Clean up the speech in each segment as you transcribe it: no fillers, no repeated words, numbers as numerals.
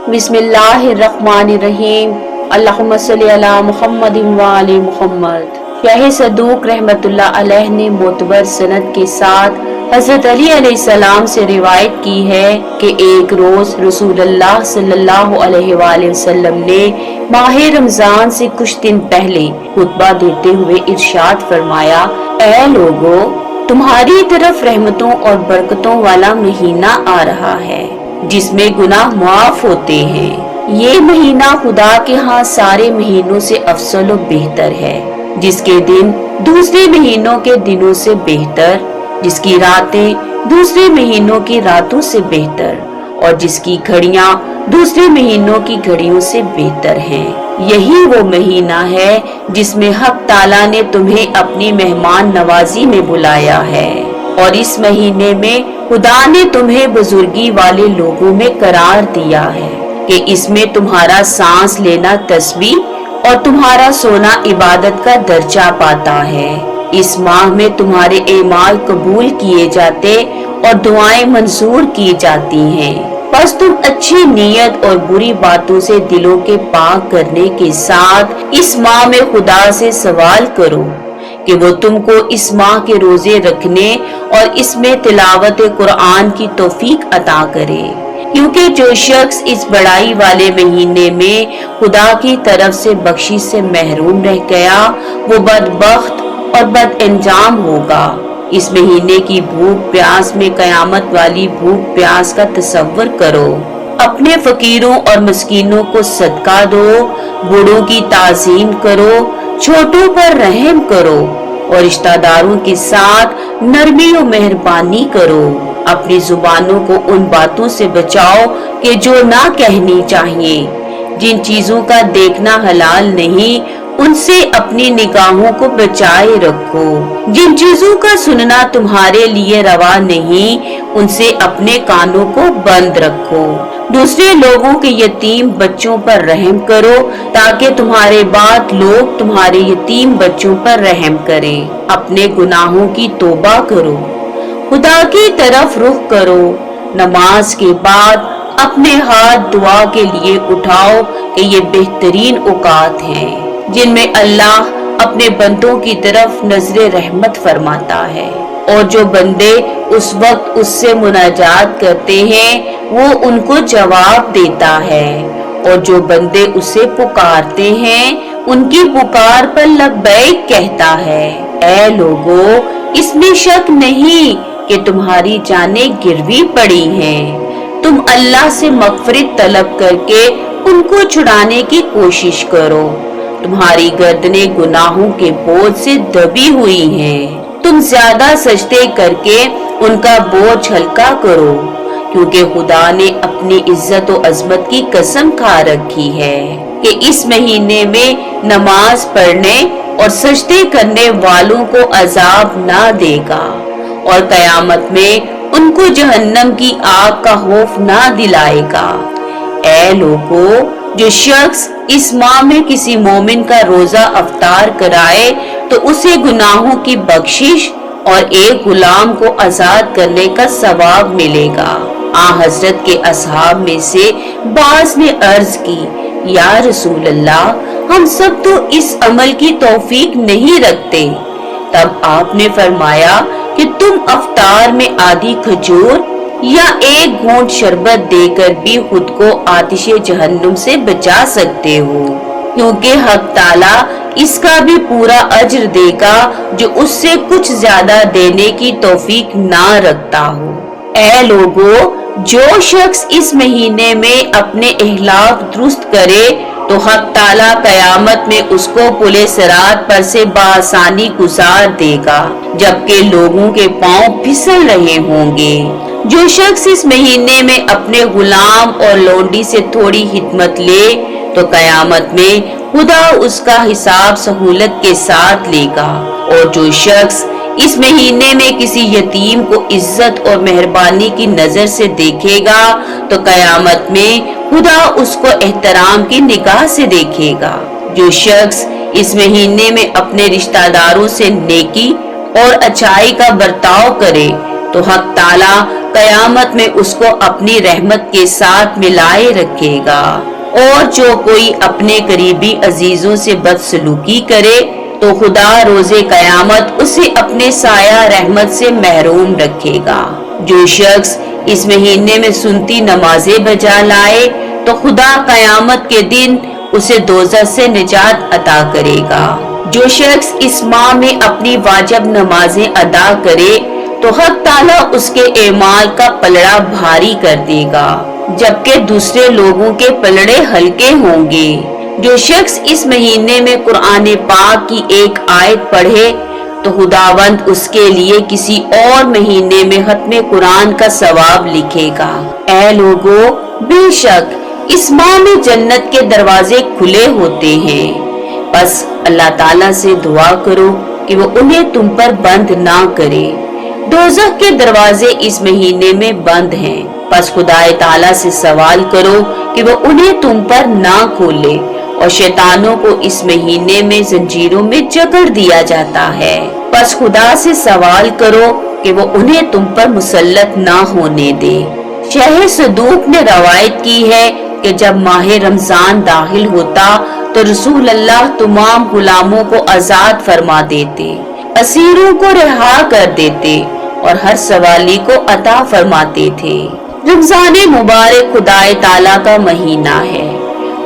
बिस्मिल्लाहिर्रहमानिर्रहीम। अल्लाहुम्मा सल्ली अला मुहम्मद व आले मुहम्मद। शाह सदूक रहमतुल्लाह अलैह ने मोतबर सनद के साथ हजरत अली अलैहिस्सलाम से रिवायत की है कि एक रोज रसूलुल्लाह सल्लल्लाहु अलैहि वसल्लम ने माह रमजान से कुछ दिन पहले खुतबा देते हुए इरशाद फरमाया, ऐ लोगो, तुम्हारी तरफ रहमतों और बरकतों वाला महीना आ रहा है जिसमें गुनाह माफ होते हैं। ये महीना खुदा के हाँ सारे महीनों से अफजल और बेहतर है, जिसके दिन दूसरे महीनों के दिनों से बेहतर, जिसकी रातें दूसरे महीनों की रातों से बेहतर और जिसकी घड़ियां दूसरे महीनों की घड़ियों से बेहतर हैं। यही वो महीना है जिसमें हक ताला ने तुम्हें अपनी मेहमान नवाजी में बुलाया है और इस महीने में खुदा ने तुम्हें बुजुर्गी वाले लोगों में करार दिया है कि इसमें तुम्हारा सांस लेना तस्बीह और तुम्हारा सोना इबादत का दर्जा पाता है। इस माह में तुम्हारे एमाल कबूल किए जाते और दुआएं मंजूर की जाती हैं। बस तुम अच्छी नीयत और बुरी बातों से दिलों के पाक करने के साथ इस माह में खुदा से सवाल करो कि वो तुमको इस माह के रोजे रखने और इसमें तिलावत कुरान की तौफीक अता करे, क्योंकि जो शख्स इस बड़ाई वाले महीने में खुदा की तरफ से बख्शिश से महरूम रह गया वो बदबख्त और बद अंजाम होगा। इस महीने की भूख प्यास में कयामत वाली भूख प्यास का तसव्वुर करो। अपने फकीरों और मस्कीनों को सदका दो, बूढ़ों की ताज़ीम करो, छोटों पर रहम करो और रिश्तेदारों के साथ नरमी और मेहरबानी करो। अपनी जुबानों को उन बातों से बचाओ कि जो ना कहनी चाहिए। जिन चीजों का देखना हलाल नहीं उनसे अपनी निगाहों को बचाए रखो। जिन चीजों का सुनना तुम्हारे लिए रवा नहीं उनसे अपने कानों को बंद रखो। दूसरे लोगों के यतीम बच्चों पर रहम करो ताकि तुम्हारे बाद लोग तुम्हारे यतीम बच्चों पर रहम करें। अपने गुनाहों की तौबा करो, खुदा की तरफ रुख करो। नमाज के बाद अपने हाथ दुआ के लिए उठाओ कि ये बेहतरीन औकात हैं जिनमें अल्लाह अपने बंदों की तरफ नजरे रहमत फरमाता है और जो बंदे उस वक्त उससे मुनाजात करते हैं वो उनको जवाब देता है और जो बंदे उसे पुकारते हैं उनकी पुकार पर लब्बैक कहता है। ऐ लोगो, इसमें शक नहीं कि तुम्हारी जानें गिरवी पड़ी हैं। तुम अल्लाह से मगफिरत तलब करके उनको छुड़ाने की कोशिश करो। तुम्हारी गर्दनें गुनाहों के बोझ से दबी हुई हैं। तुम ज्यादा सजदे करके उनका बोझ हल्का करो, क्योंकि खुदा ने अपनी इज्जत और अजमत की कसम खा रखी है कि इस महीने में नमाज पढ़ने और सजदे करने वालों को अजाब ना देगा और कयामत में उनको जहन्नम की आग का खौफ ना दिलाएगा। ऐ लोगो, जो शख्स इस माह में किसी मोमिन का रोजा अफ्तार कराए तो उसे गुनाहों की बख्शिश और एक गुलाम को आजाद करने का सवाब मिलेगा। हजरत के असहाब में से बाज ने अर्ज की, या रसूल अल्लाह, हम सब तो इस अमल की तौफीक नहीं रखते। तब आपने फरमाया कि तुम अफ्तार में आधी खजूर या एक घूंट शरबत देकर भी खुद को आतिशे जहन्नुम से बचा सकते हो, क्योंकि हक ताला इसका भी पूरा अज्र देगा जो उससे कुछ ज्यादा देने की तौफीक ना रखता हो। ऐ लोगो, जो शख्स इस महीने में अपने इहलाक दुरुस्त करे तो हक ताला कयामत में उसको पुले सिरात पर से बासानी गुजार देगा, जबकि लोगों के पांव फिसल रहे होंगे। जो शख्स इस महीने में अपने गुलाम और लोंडी से थोड़ी हिदमत ले तो कयामत में खुदा उसका हिसाब सहूलत के साथ लेगा और जो शख्स इस महीने में किसी यतीम को इज्जत और मेहरबानी की नजर से देखेगा तो कयामत में खुदा उसको एहतराम की निगाह से देखेगा। जो शख्स इस महीने में अपने रिश्तेदारों से नेकी और अच्छाई का बर्ताव करे तो हक ताला قیامت میں اس کو اپنی رحمت کے ساتھ ملائے رکھے گا، اور جو کوئی اپنے قریبی عزیزوں سے بدسلوکی کرے تو خدا روز قیامت اسے اپنے سایہ رحمت سے محروم رکھے گا۔ جو شخص اس مہینے میں سنتی نمازیں بجا لائے تو خدا قیامت کے دن اسے دوزخ سے نجات عطا کرے گا۔ جو شخص اس ماہ میں اپنی واجب نمازیں ادا کرے تو حق تعالیٰ اس کے اعمال کا پلڑا بھاری کر دے گا، جبکہ دوسرے لوگوں کے پلڑے ہلکے ہوں گے۔ جو شخص اس مہینے میں قرآن پاک کی ایک آیت پڑھے تو خداوند اس کے لیے کسی اور مہینے میں ختم قرآن کا ثواب لکھے گا۔ اے لوگو، بے شک اس ماہ میں جنت کے دروازے کھلے ہوتے ہیں، بس اللہ تعالیٰ سے دعا کرو کہ وہ انہیں تم پر بند نہ کرے۔ دوزخ کے دروازے اس مہینے میں بند ہیں، بس خدا تعالیٰ سے سوال کرو کہ وہ انہیں تم پر نہ کھولے، اور شیطانوں کو اس مہینے میں زنجیروں میں جکڑ دیا جاتا ہے، بس خدا سے سوال کرو کہ وہ انہیں تم پر مسلط نہ ہونے دے۔ شیخ صدوق نے روایت کی ہے کہ جب ماہ رمضان داخل ہوتا تو رسول اللہ تمام غلاموں کو آزاد فرما دیتے، اسیروں کو رہا کر دیتے اور ہر سوالی کو عطا فرماتے تھے۔ رمضان مبارک خدا تعالیٰ کا مہینہ ہے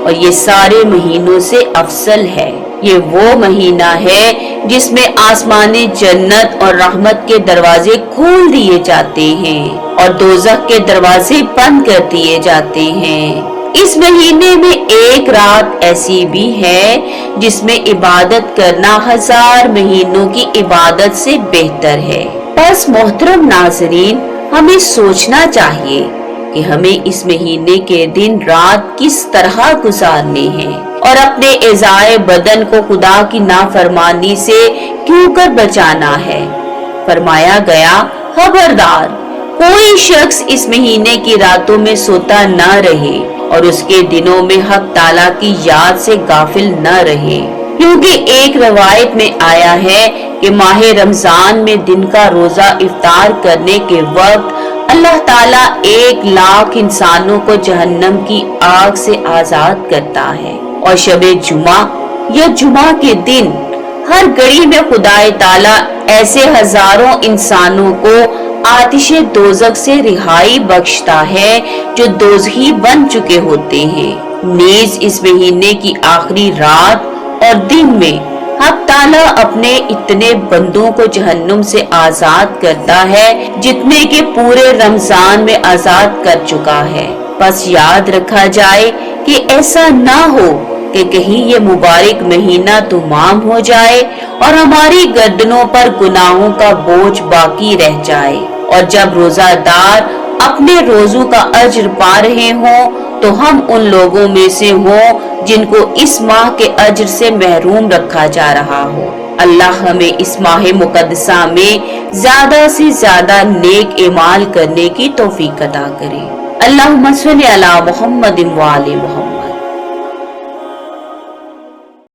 اور یہ سارے مہینوں سے افضل ہے۔ یہ وہ مہینہ ہے جس میں آسمان جنت اور رحمت کے دروازے کھول دیے جاتے ہیں اور دوزخ کے دروازے بند کر دیے جاتے ہیں۔ اس مہینے میں ایک رات ایسی بھی ہے جس میں عبادت کرنا 1000 مہینوں کی عبادت سے بہتر ہے۔ بس محترم ناظرین، ہمیں سوچنا چاہیے کہ ہمیں اس مہینے کے دن رات کس طرح گزارنے ہیں اور اپنے اعضائے بدن کو خدا کی نافرمانی سے کیوں کر بچانا ہے۔ فرمایا گیا، خبردار کوئی شخص اس مہینے کی راتوں میں سوتا نہ رہے اور اس کے دنوں میں حق تعالیٰ کی یاد سے غافل نہ رہے، کیونکہ ایک روایت میں آیا ہے کہ ماہ رمضان میں دن کا روزہ افطار کرنے کے وقت اللہ تعالیٰ 1,00,000 انسانوں کو جہنم کی آگ سے آزاد کرتا ہے، اور شب جمعہ یا جمعہ کے دن ہر گھڑی میں خدا تعالیٰ ایسے ہزاروں انسانوں کو آتش دوزخ سے رہائی بخشتا ہے جو دوزخی بن چکے ہوتے ہیں۔ نیز اس مہینے کی آخری رات اور دن میں حق تعالیٰ اپنے اتنے بندوں کو جہنم سے آزاد کرتا ہے جتنے کہ پورے رمضان میں آزاد کر چکا ہے۔ بس یاد رکھا جائے کہ ایسا نہ ہو کہ کہیں یہ مبارک مہینہ تمام ہو جائے اور ہماری گردنوں پر گناہوں کا بوجھ باقی رہ جائے، اور جب روزہ دار اپنے روزوں کا اجر پا رہے ہوں تو ہم ان لوگوں میں سے ہوں جن کو اس ماہ کے اجر سے محروم رکھا جا رہا ہو۔ اللہ ہمیں اس ماہ مقدسہ میں زیادہ سے زیادہ نیک اعمال کرنے کی توفیق عطا کرے۔ اللہم صلی علی محمد و آل محمد۔